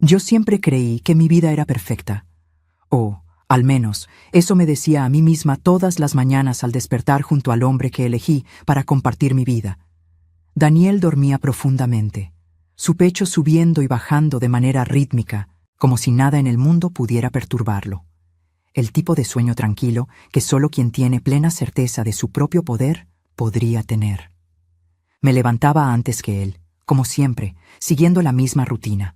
Yo siempre creí que mi vida era perfecta. O, al menos, eso me decía a mí misma todas las mañanas al despertar junto al hombre que elegí para compartir mi vida. Daniel dormía profundamente, su pecho subiendo y bajando de manera rítmica, como si nada en el mundo pudiera perturbarlo. El tipo de sueño tranquilo que solo quien tiene plena certeza de su propio poder podría tener. Me levantaba antes que él, como siempre, siguiendo la misma rutina.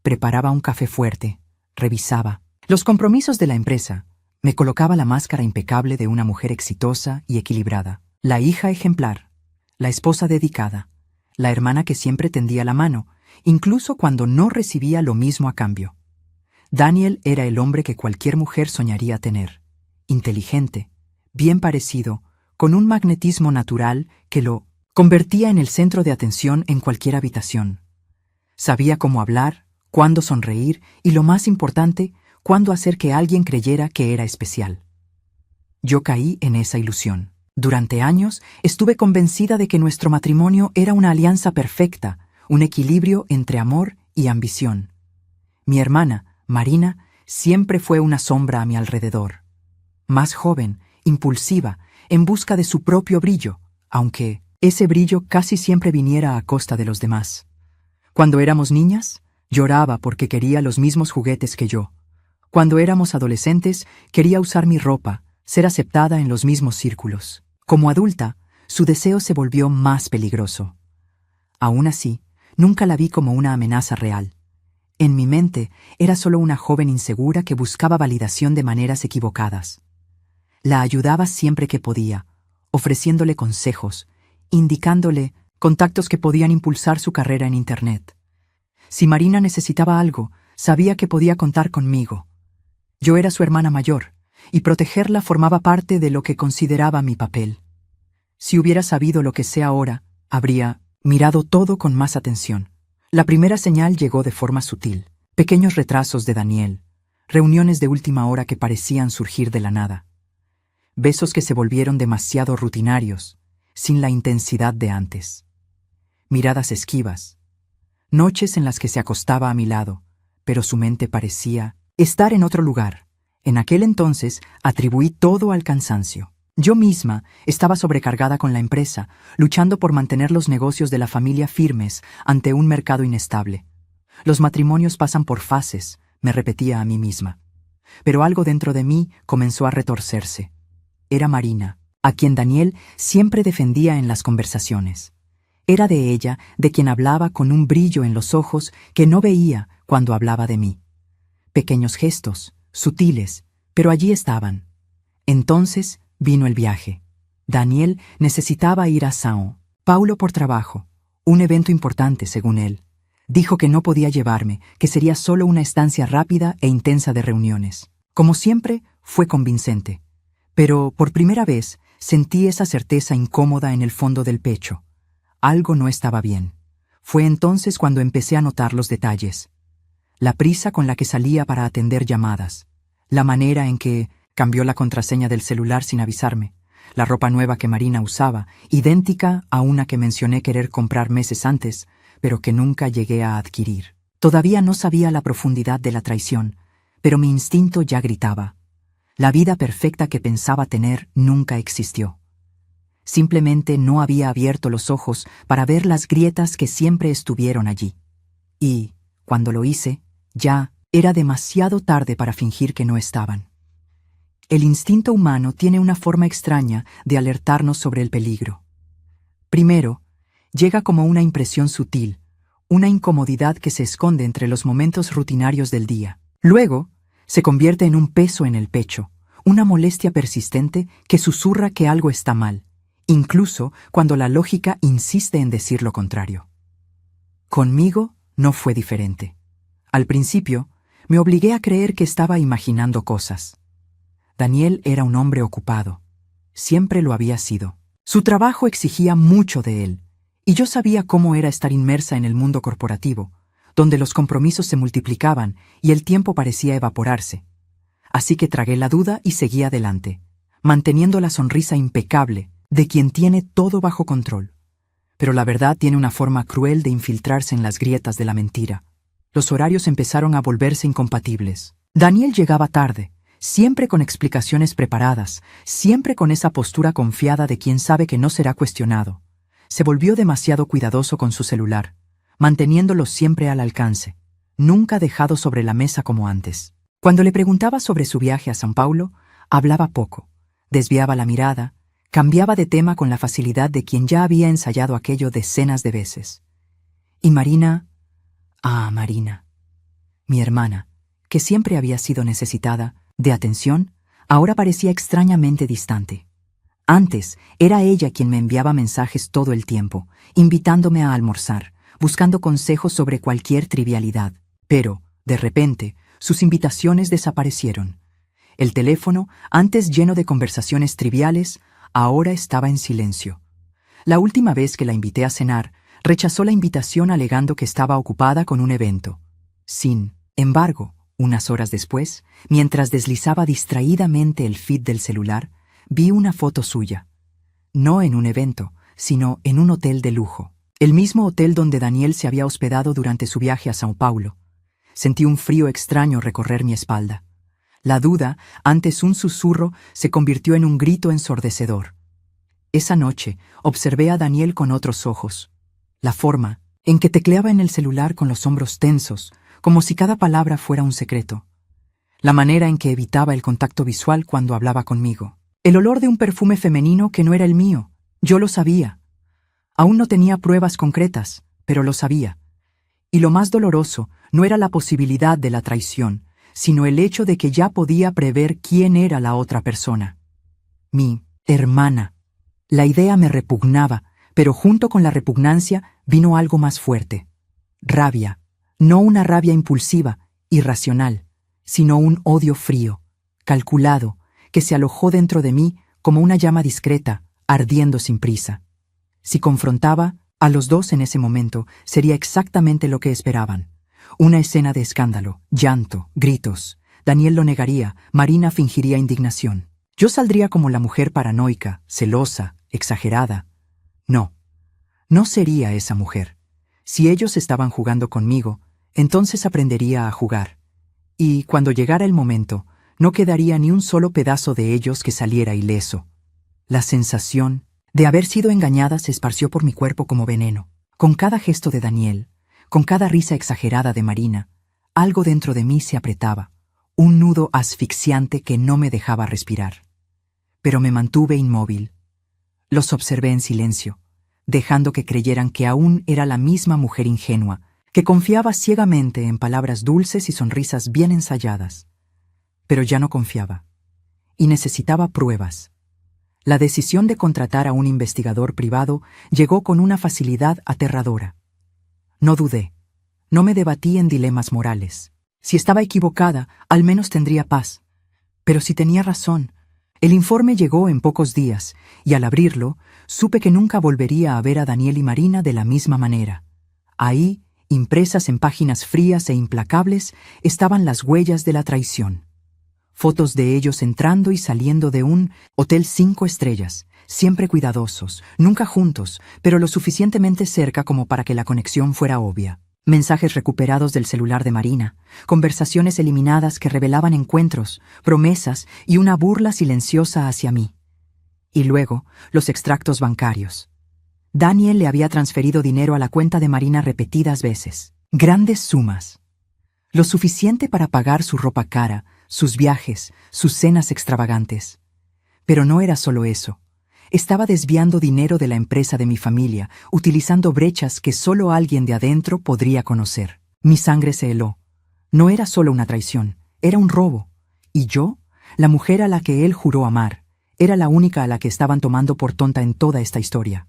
Preparaba un café fuerte, revisaba los compromisos de la empresa, me colocaba la máscara impecable de una mujer exitosa y equilibrada, la hija ejemplar, la esposa dedicada, la hermana que siempre tendía la mano, incluso cuando no recibía lo mismo a cambio. Daniel era el hombre que cualquier mujer soñaría tener, inteligente, bien parecido, con un magnetismo natural que lo convertía en el centro de atención en cualquier habitación. Sabía cómo hablar, cuándo sonreír y, lo más importante, cuándo hacer que alguien creyera que era especial. Yo caí en esa ilusión. Durante años estuve convencida de que nuestro matrimonio era una alianza perfecta, un equilibrio entre amor y ambición. Mi hermana, Marina, siempre fue una sombra a mi alrededor. Más joven, impulsiva, en busca de su propio brillo, aunque ese brillo casi siempre viniera a costa de los demás. Cuando éramos niñas, lloraba porque quería los mismos juguetes que yo. Cuando éramos adolescentes, quería usar mi ropa, ser aceptada en los mismos círculos. Como adulta, su deseo se volvió más peligroso. Aún así, nunca la vi como una amenaza real. En mi mente, era solo una joven insegura que buscaba validación de maneras equivocadas. La ayudaba siempre que podía, ofreciéndole consejos, indicándole contactos que podían impulsar su carrera en Internet. Si Marina necesitaba algo, sabía que podía contar conmigo. Yo era su hermana mayor, y protegerla formaba parte de lo que consideraba mi papel. Si hubiera sabido lo que sé ahora, habría mirado todo con más atención. La primera señal llegó de forma sutil. Pequeños retrasos de Daniel, reuniones de última hora que parecían surgir de la nada. Besos que se volvieron demasiado rutinarios, sin la intensidad de antes. Miradas esquivas. Noches en las que se acostaba a mi lado, pero su mente parecía estar en otro lugar. En aquel entonces atribuí todo al cansancio. Yo misma estaba sobrecargada con la empresa, luchando por mantener los negocios de la familia firmes ante un mercado inestable. Los matrimonios pasan por fases, me repetía a mí misma. Pero algo dentro de mí comenzó a retorcerse. Era Marina, a quien Daniel siempre defendía en las conversaciones. Era de ella de quien hablaba con un brillo en los ojos que no veía cuando hablaba de mí. Pequeños gestos, sutiles, pero allí estaban. Entonces vino el viaje. Daniel necesitaba ir a São Paulo por trabajo, un evento importante según él. Dijo que no podía llevarme, que sería solo una estancia rápida e intensa de reuniones. Como siempre, fue convincente. Pero por primera vez sentí esa certeza incómoda en el fondo del pecho. Algo no estaba bien. Fue entonces cuando empecé a notar los detalles. La prisa con la que salía para atender llamadas. La manera en que cambió la contraseña del celular sin avisarme. La ropa nueva que Marina usaba, idéntica a una que mencioné querer comprar meses antes, pero que nunca llegué a adquirir. Todavía no sabía la profundidad de la traición, pero mi instinto ya gritaba. La vida perfecta que pensaba tener nunca existió. Simplemente no había abierto los ojos para ver las grietas que siempre estuvieron allí. Y, cuando lo hice, ya era demasiado tarde para fingir que no estaban. El instinto humano tiene una forma extraña de alertarnos sobre el peligro. Primero, llega como una impresión sutil, una incomodidad que se esconde entre los momentos rutinarios del día. Luego, se convierte en un peso en el pecho, una molestia persistente que susurra que algo está mal, incluso cuando la lógica insiste en decir lo contrario. Conmigo no fue diferente. Al principio, me obligué a creer que estaba imaginando cosas. Daniel era un hombre ocupado. Siempre lo había sido. Su trabajo exigía mucho de él, y yo sabía cómo era estar inmersa en el mundo corporativo, donde los compromisos se multiplicaban y el tiempo parecía evaporarse. Así que tragué la duda y seguí adelante, manteniendo la sonrisa impecable de quien tiene todo bajo control. Pero la verdad tiene una forma cruel de infiltrarse en las grietas de la mentira. Los horarios empezaron a volverse incompatibles. Daniel llegaba tarde, siempre con explicaciones preparadas, siempre con esa postura confiada de quien sabe que no será cuestionado. Se volvió demasiado cuidadoso con su celular, manteniéndolo siempre al alcance, nunca dejado sobre la mesa como antes. Cuando le preguntaba sobre su viaje a São Paulo, hablaba poco, desviaba la mirada, cambiaba de tema con la facilidad de quien ya había ensayado aquello decenas de veces. Y Marina, Marina, mi hermana, que siempre había sido necesitada de atención, ahora parecía extrañamente distante. Antes era ella quien me enviaba mensajes todo el tiempo, invitándome a almorzar, buscando consejos sobre cualquier trivialidad. Pero, de repente, sus invitaciones desaparecieron. El teléfono, antes lleno de conversaciones triviales, ahora estaba en silencio. La última vez que la invité a cenar, rechazó la invitación alegando que estaba ocupada con un evento. Sin embargo, unas horas después, mientras deslizaba distraídamente el feed del celular, vi una foto suya. No en un evento, sino en un hotel de lujo. El mismo hotel donde Daniel se había hospedado durante su viaje a São Paulo. Sentí un frío extraño recorrer mi espalda. La duda, antes un susurro, se convirtió en un grito ensordecedor. Esa noche observé a Daniel con otros ojos. La forma en que tecleaba en el celular con los hombros tensos, como si cada palabra fuera un secreto. La manera en que evitaba el contacto visual cuando hablaba conmigo. El olor de un perfume femenino que no era el mío. Yo lo sabía. Aún no tenía pruebas concretas, pero lo sabía. Y lo más doloroso no era la posibilidad de la traición, sino el hecho de que ya podía prever quién era la otra persona. Mi hermana. La idea me repugnaba, pero junto con la repugnancia vino algo más fuerte. Rabia. No una rabia impulsiva, irracional, sino un odio frío, calculado, que se alojó dentro de mí como una llama discreta, ardiendo sin prisa. Si confrontaba a los dos en ese momento, sería exactamente lo que esperaban. Una escena de escándalo, llanto, gritos. Daniel lo negaría, Marina fingiría indignación. Yo saldría como la mujer paranoica, celosa, exagerada. No, no sería esa mujer. Si ellos estaban jugando conmigo, entonces aprendería a jugar. Y cuando llegara el momento, no quedaría ni un solo pedazo de ellos que saliera ileso. La sensación de haber sido engañada se esparció por mi cuerpo como veneno. Con cada gesto de Daniel, con cada risa exagerada de Marina, algo dentro de mí se apretaba, un nudo asfixiante que no me dejaba respirar. Pero me mantuve inmóvil. Los observé en silencio, dejando que creyeran que aún era la misma mujer ingenua, que confiaba ciegamente en palabras dulces y sonrisas bien ensayadas. Pero ya no confiaba, y necesitaba pruebas. La decisión de contratar a un investigador privado llegó con una facilidad aterradora. No dudé, no me debatí en dilemas morales. Si estaba equivocada, al menos tendría paz. Pero si tenía razón, el informe llegó en pocos días, y al abrirlo, supe que nunca volvería a ver a Daniel y Marina de la misma manera. Ahí, impresas en páginas frías e implacables, estaban las huellas de la traición. Fotos de ellos entrando y saliendo de un hotel 5 estrellas, siempre cuidadosos, nunca juntos, pero lo suficientemente cerca como para que la conexión fuera obvia. Mensajes recuperados del celular de Marina, conversaciones eliminadas que revelaban encuentros, promesas y una burla silenciosa hacia mí. Y luego, los extractos bancarios. Daniel le había transferido dinero a la cuenta de Marina repetidas veces. Grandes sumas. Lo suficiente para pagar su ropa cara, sus viajes, sus cenas extravagantes. Pero no era solo eso. Estaba desviando dinero de la empresa de mi familia, utilizando brechas que solo alguien de adentro podría conocer. Mi sangre se heló. No era solo una traición, era un robo. Y yo, la mujer a la que él juró amar, era la única a la que estaban tomando por tonta en toda esta historia.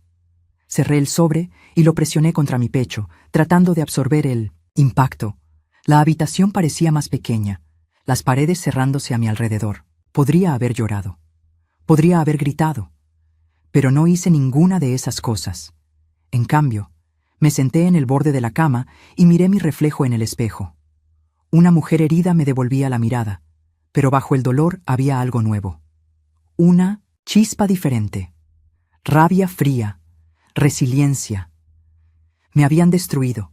Cerré el sobre y lo presioné contra mi pecho, tratando de absorber el impacto. La habitación parecía más pequeña, las paredes cerrándose a mi alrededor. Podría haber llorado. Podría haber gritado. Pero no hice ninguna de esas cosas. En cambio, me senté en el borde de la cama y miré mi reflejo en el espejo. Una mujer herida me devolvía la mirada, pero bajo el dolor había algo nuevo. Una chispa diferente. Rabia fría. Resiliencia. Me habían destruido,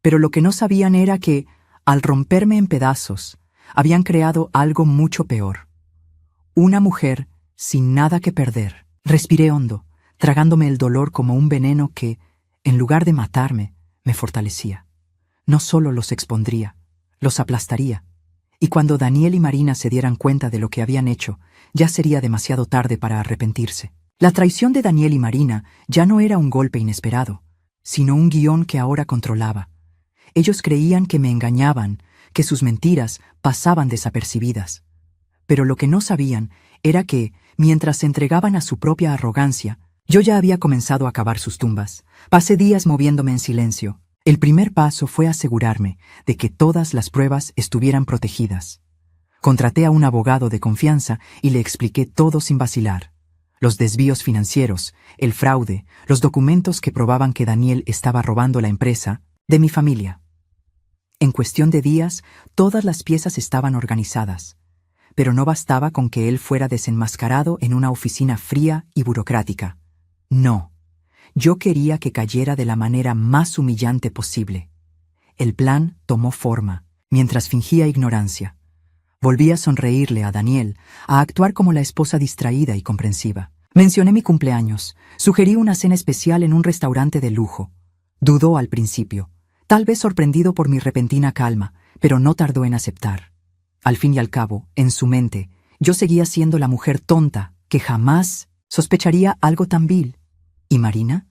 Pero lo que no sabían era que, al romperme en pedazos, habían creado algo mucho peor. Una mujer sin nada que perder. Respiré hondo, tragándome el dolor como un veneno que, en lugar de matarme, me fortalecía. No solo los expondría, los aplastaría. Y cuando Daniel y Marina se dieran cuenta de lo que habían hecho, ya sería demasiado tarde para arrepentirse. La traición de Daniel y Marina ya no era un golpe inesperado, sino un guión que ahora controlaba. Ellos creían que me engañaban, que sus mentiras pasaban desapercibidas. Pero lo que no sabían era que, mientras se entregaban a su propia arrogancia, yo ya había comenzado a cavar sus tumbas. Pasé días moviéndome en silencio. El primer paso fue asegurarme de que todas las pruebas estuvieran protegidas. Contraté a un abogado de confianza y le expliqué todo sin vacilar. Los desvíos financieros, el fraude, los documentos que probaban que Daniel estaba robando la empresa de mi familia. En cuestión de días, todas las piezas estaban organizadas. Pero no bastaba con que él fuera desenmascarado en una oficina fría y burocrática. No. Yo quería que cayera de la manera más humillante posible. El plan tomó forma, mientras fingía ignorancia. Volví a sonreírle a Daniel, a actuar como la esposa distraída y comprensiva. Mencioné mi cumpleaños, sugerí una cena especial en un restaurante de lujo. Dudó al principio, tal vez sorprendido por mi repentina calma, pero no tardó en aceptar. Al fin y al cabo, en su mente, yo seguía siendo la mujer tonta que jamás sospecharía algo tan vil. ¿Y Marina?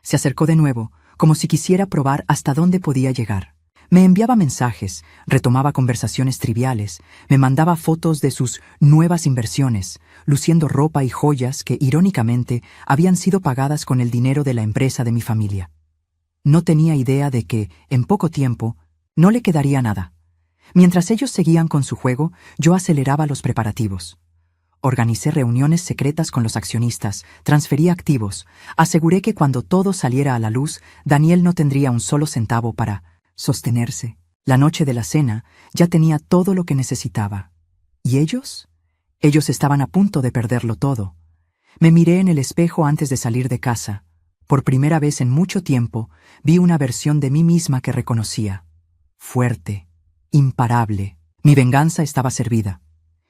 Se acercó de nuevo, como si quisiera probar hasta dónde podía llegar. Me enviaba mensajes, retomaba conversaciones triviales, me mandaba fotos de sus nuevas inversiones, luciendo ropa y joyas que, irónicamente, habían sido pagadas con el dinero de la empresa de mi familia. No tenía idea de que, en poco tiempo, no le quedaría nada. Mientras ellos seguían con su juego, yo aceleraba los preparativos. Organicé reuniones secretas con los accionistas, transferí activos, aseguré que cuando todo saliera a la luz, Daniel no tendría un solo centavo para sostenerse. La noche de la cena ya tenía todo lo que necesitaba. ¿Y ellos? Ellos estaban a punto de perderlo todo. Me miré en el espejo antes de salir de casa. Por primera vez en mucho tiempo, vi una versión de mí misma que reconocía. Fuerte, imparable. Mi venganza estaba servida.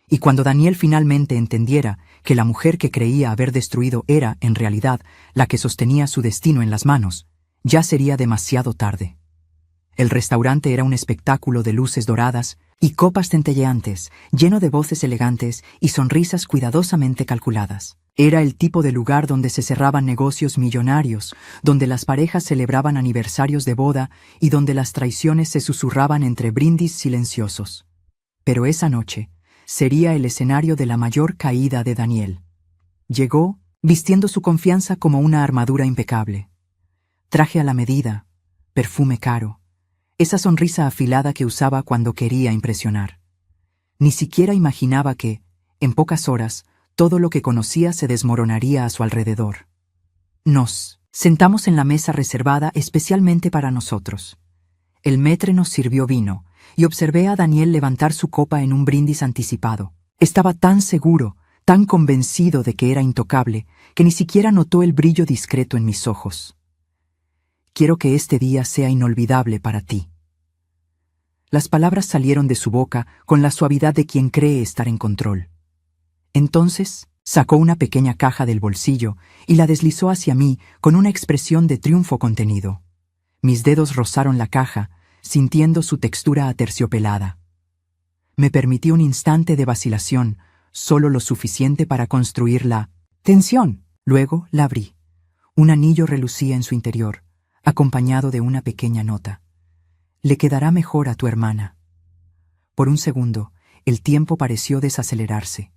Y cuando Daniel finalmente entendiera que la mujer que creía haber destruido era, en realidad, la que sostenía su destino en las manos, ya sería demasiado tarde. El restaurante era un espectáculo de luces doradas y copas centelleantes, lleno de voces elegantes y sonrisas cuidadosamente calculadas. Era el tipo de lugar donde se cerraban negocios millonarios, donde las parejas celebraban aniversarios de boda y donde las traiciones se susurraban entre brindis silenciosos. Pero esa noche sería el escenario de la mayor caída de Daniel. Llegó, vistiendo su confianza como una armadura impecable. Traje a la medida, perfume caro, esa sonrisa afilada que usaba cuando quería impresionar. Ni siquiera imaginaba que, en pocas horas, todo lo que conocía se desmoronaría a su alrededor. Nos sentamos en la mesa reservada especialmente para nosotros. El maître nos sirvió vino, y observé a Daniel levantar su copa en un brindis anticipado. Estaba tan seguro, tan convencido de que era intocable, que ni siquiera notó el brillo discreto en mis ojos. Quiero que este día sea inolvidable para ti. Las palabras salieron de su boca con la suavidad de quien cree estar en control. Entonces sacó una pequeña caja del bolsillo y la deslizó hacia mí con una expresión de triunfo contenido. Mis dedos rozaron la caja, sintiendo su textura aterciopelada. Me permití un instante de vacilación, solo lo suficiente para construir la tensión. Luego la abrí. Un anillo relucía en su interior, acompañado de una pequeña nota. Le quedará mejor a tu hermana. Por un segundo, el tiempo pareció desacelerarse.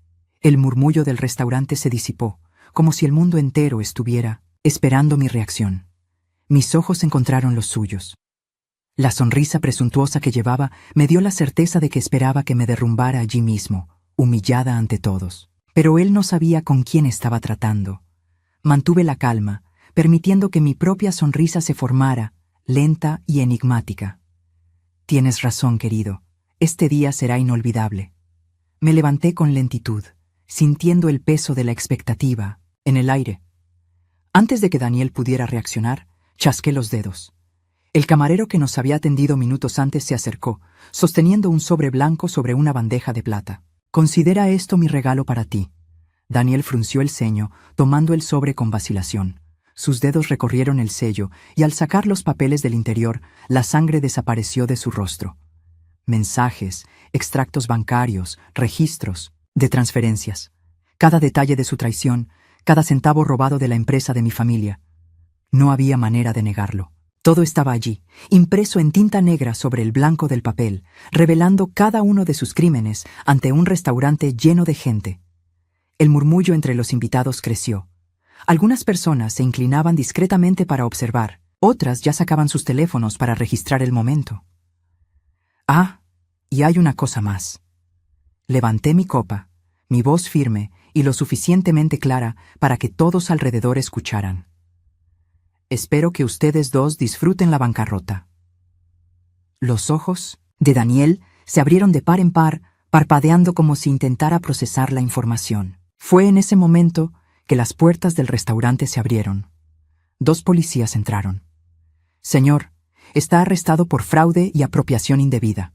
El murmullo del restaurante se disipó, como si el mundo entero estuviera esperando mi reacción. Mis ojos encontraron los suyos. La sonrisa presuntuosa que llevaba me dio la certeza de que esperaba que me derrumbara allí mismo, humillada ante todos. Pero él no sabía con quién estaba tratando. Mantuve la calma, permitiendo que mi propia sonrisa se formara, lenta y enigmática. Tienes razón, querido. Este día será inolvidable. Me levanté con lentitud, sintiendo el peso de la expectativa en el aire. Antes de que Daniel pudiera reaccionar, chasqué los dedos. El camarero que nos había atendido minutos antes se acercó, sosteniendo un sobre blanco sobre una bandeja de plata. «Considera esto mi regalo para ti». Daniel frunció el ceño, tomando el sobre con vacilación. Sus dedos recorrieron el sello, y al sacar los papeles del interior, la sangre desapareció de su rostro. Mensajes, extractos bancarios, registros, de transferencias. Cada detalle de su traición, cada centavo robado de la empresa de mi familia. No había manera de negarlo. Todo estaba allí, impreso en tinta negra sobre el blanco del papel, revelando cada uno de sus crímenes ante un restaurante lleno de gente. El murmullo entre los invitados creció. Algunas personas se inclinaban discretamente para observar, otras ya sacaban sus teléfonos para registrar el momento. Ah, y hay una cosa más. Levanté mi copa, mi voz firme y lo suficientemente clara para que todos alrededor escucharan. Espero que ustedes dos disfruten la bancarrota. Los ojos de Daniel se abrieron de par en par, parpadeando como si intentara procesar la información. Fue en ese momento que las puertas del restaurante se abrieron. 2 policías entraron. «Señor, está arrestado por fraude y apropiación indebida».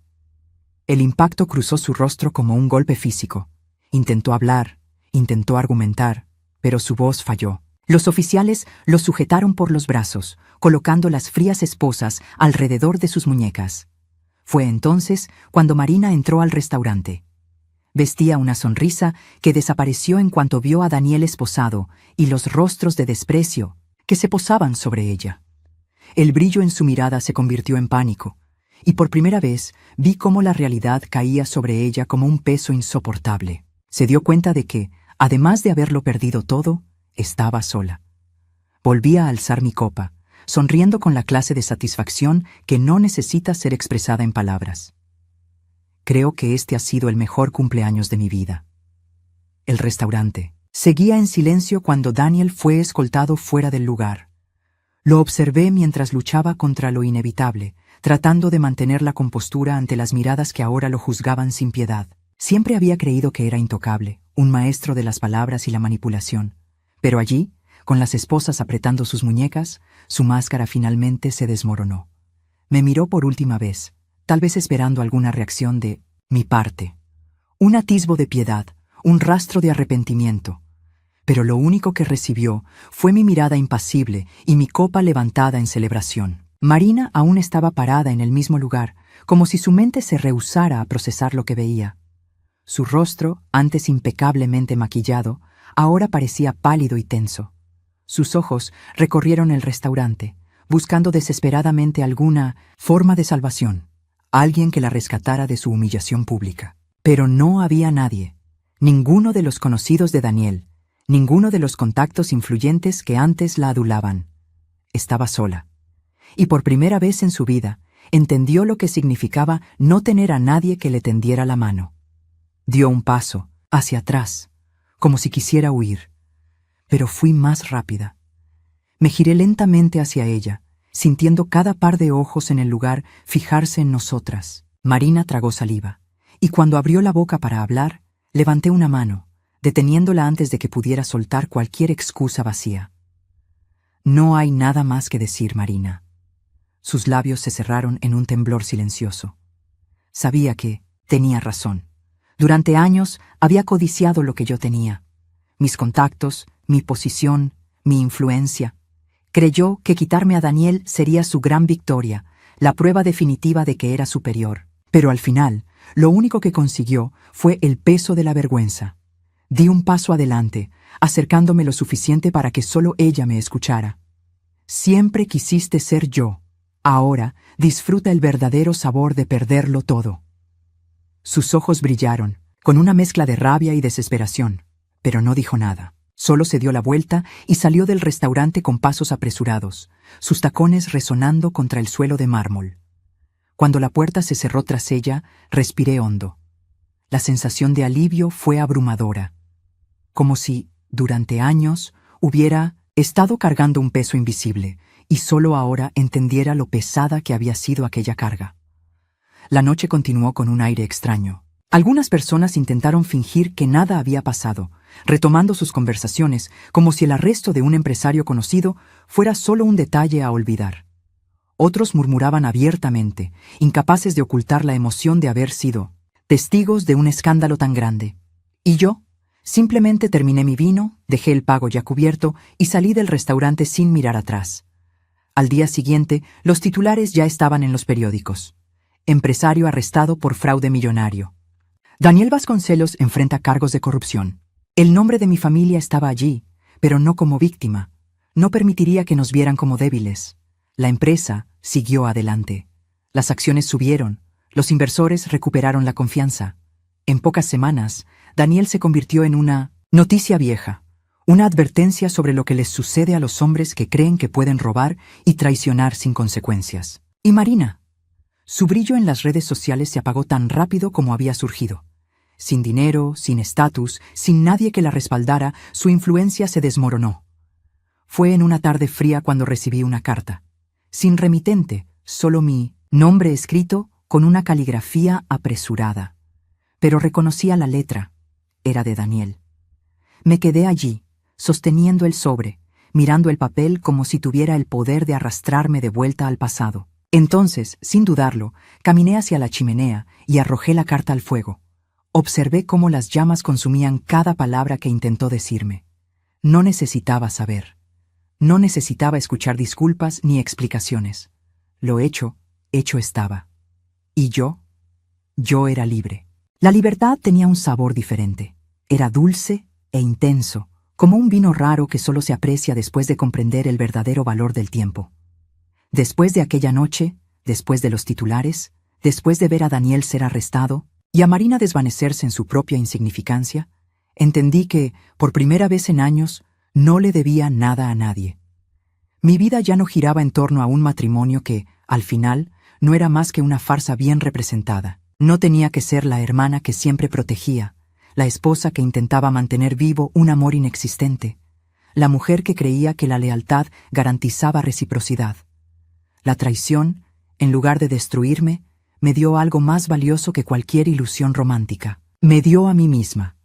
El impacto cruzó su rostro como un golpe físico. Intentó hablar, intentó argumentar, pero su voz falló. Los oficiales lo sujetaron por los brazos, colocando las frías esposas alrededor de sus muñecas. Fue entonces cuando Marina entró al restaurante. Vestía una sonrisa que desapareció en cuanto vio a Daniel esposado y los rostros de desprecio que se posaban sobre ella. El brillo en su mirada se convirtió en pánico, y por primera vez vi cómo la realidad caía sobre ella como un peso insoportable. Se dio cuenta de que, además de haberlo perdido todo, estaba sola. Volví a alzar mi copa, sonriendo con la clase de satisfacción que no necesita ser expresada en palabras. Creo que este ha sido el mejor cumpleaños de mi vida. El restaurante seguía en silencio cuando Daniel fue escoltado fuera del lugar. Lo observé mientras luchaba contra lo inevitable, tratando de mantener la compostura ante las miradas que ahora lo juzgaban sin piedad. Siempre había creído que era intocable, un maestro de las palabras y la manipulación. Pero allí, con las esposas apretando sus muñecas, su máscara finalmente se desmoronó. Me miró por última vez, tal vez esperando alguna reacción de mi parte. Un atisbo de piedad, un rastro de arrepentimiento. Pero lo único que recibió fue mi mirada impasible y mi copa levantada en celebración. Marina aún estaba parada en el mismo lugar, como si su mente se rehusara a procesar lo que veía. Su rostro, antes impecablemente maquillado, ahora parecía pálido y tenso. Sus ojos recorrieron el restaurante, buscando desesperadamente alguna forma de salvación, alguien que la rescatara de su humillación pública. Pero no había nadie, ninguno de los conocidos de Daniel, ninguno de los contactos influyentes que antes la adulaban. Estaba sola. Y por primera vez en su vida, entendió lo que significaba no tener a nadie que le tendiera la mano. Dio un paso, hacia atrás, como si quisiera huir. Pero fui más rápida. Me giré lentamente hacia ella, sintiendo cada par de ojos en el lugar fijarse en nosotras. Marina tragó saliva, y cuando abrió la boca para hablar, levanté una mano, deteniéndola antes de que pudiera soltar cualquier excusa vacía. «No hay nada más que decir, Marina». Sus labios se cerraron en un temblor silencioso. Sabía que tenía razón. Durante años había codiciado lo que yo tenía. Mis contactos, mi posición, mi influencia. Creyó que quitarme a Daniel sería su gran victoria, la prueba definitiva de que era superior. Pero al final, lo único que consiguió fue el peso de la vergüenza. Di un paso adelante, acercándome lo suficiente para que solo ella me escuchara. «Siempre quisiste ser yo. Ahora disfruta el verdadero sabor de perderlo todo». Sus ojos brillaron, con una mezcla de rabia y desesperación, pero no dijo nada. Solo se dio la vuelta y salió del restaurante con pasos apresurados, sus tacones resonando contra el suelo de mármol. Cuando la puerta se cerró tras ella, respiré hondo. La sensación de alivio fue abrumadora, como si, durante años, hubiera estado cargando un peso invisible y solo ahora entendiera lo pesada que había sido aquella carga. La noche continuó con un aire extraño. Algunas personas intentaron fingir que nada había pasado, retomando sus conversaciones como si el arresto de un empresario conocido fuera solo un detalle a olvidar. Otros murmuraban abiertamente, incapaces de ocultar la emoción de haber sido testigos de un escándalo tan grande. Y yo, simplemente terminé mi vino, dejé el pago ya cubierto y salí del restaurante sin mirar atrás. Al día siguiente, los titulares ya estaban en los periódicos. Empresario arrestado por fraude millonario. Daniel Vasconcelos enfrenta cargos de corrupción. El nombre de mi familia estaba allí, pero no como víctima. No permitiría que nos vieran como débiles. La empresa siguió adelante. Las acciones subieron. Los inversores recuperaron la confianza. En pocas semanas, Daniel se convirtió en una noticia vieja, una advertencia sobre lo que les sucede a los hombres que creen que pueden robar y traicionar sin consecuencias. Y Marina. Su brillo en las redes sociales se apagó tan rápido como había surgido. Sin dinero, sin estatus, sin nadie que la respaldara, su influencia se desmoronó. Fue en una tarde fría cuando recibí una carta. Sin remitente, solo mi nombre escrito con una caligrafía apresurada. Pero reconocía la letra. Era de Daniel. Me quedé allí, sosteniendo el sobre, mirando el papel como si tuviera el poder de arrastrarme de vuelta al pasado. Entonces, sin dudarlo, caminé hacia la chimenea y arrojé la carta al fuego. Observé cómo las llamas consumían cada palabra que intentó decirme. No necesitaba saber. No necesitaba escuchar disculpas ni explicaciones. Lo hecho estaba. Y yo era libre. La libertad tenía un sabor diferente. Era dulce e intenso, como un vino raro que solo se aprecia después de comprender el verdadero valor del tiempo. Después de aquella noche, después de los titulares, después de ver a Daniel ser arrestado y a Marina desvanecerse en su propia insignificancia, entendí que, por primera vez en años, no le debía nada a nadie. Mi vida ya no giraba en torno a un matrimonio que, al final, no era más que una farsa bien representada. No tenía que ser la hermana que siempre protegía, la esposa que intentaba mantener vivo un amor inexistente, la mujer que creía que la lealtad garantizaba reciprocidad. La traición, en lugar de destruirme, me dio algo más valioso que cualquier ilusión romántica. Me dio a mí misma.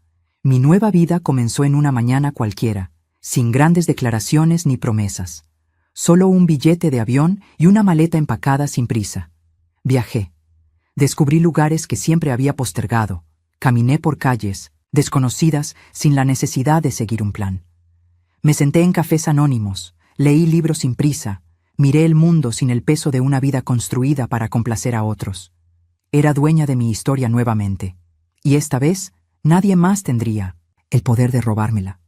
Mi nueva vida comenzó en una mañana cualquiera, sin grandes declaraciones ni promesas. Solo un billete de avión y una maleta empacada sin prisa. Viajé. Descubrí lugares que siempre había postergado. Caminé por calles, desconocidas, sin la necesidad de seguir un plan. Me senté en cafés anónimos, leí libros sin prisa, miré el mundo sin el peso de una vida construida para complacer a otros. Era dueña de mi historia nuevamente. Y esta vez, nadie más tendría el poder de robármela.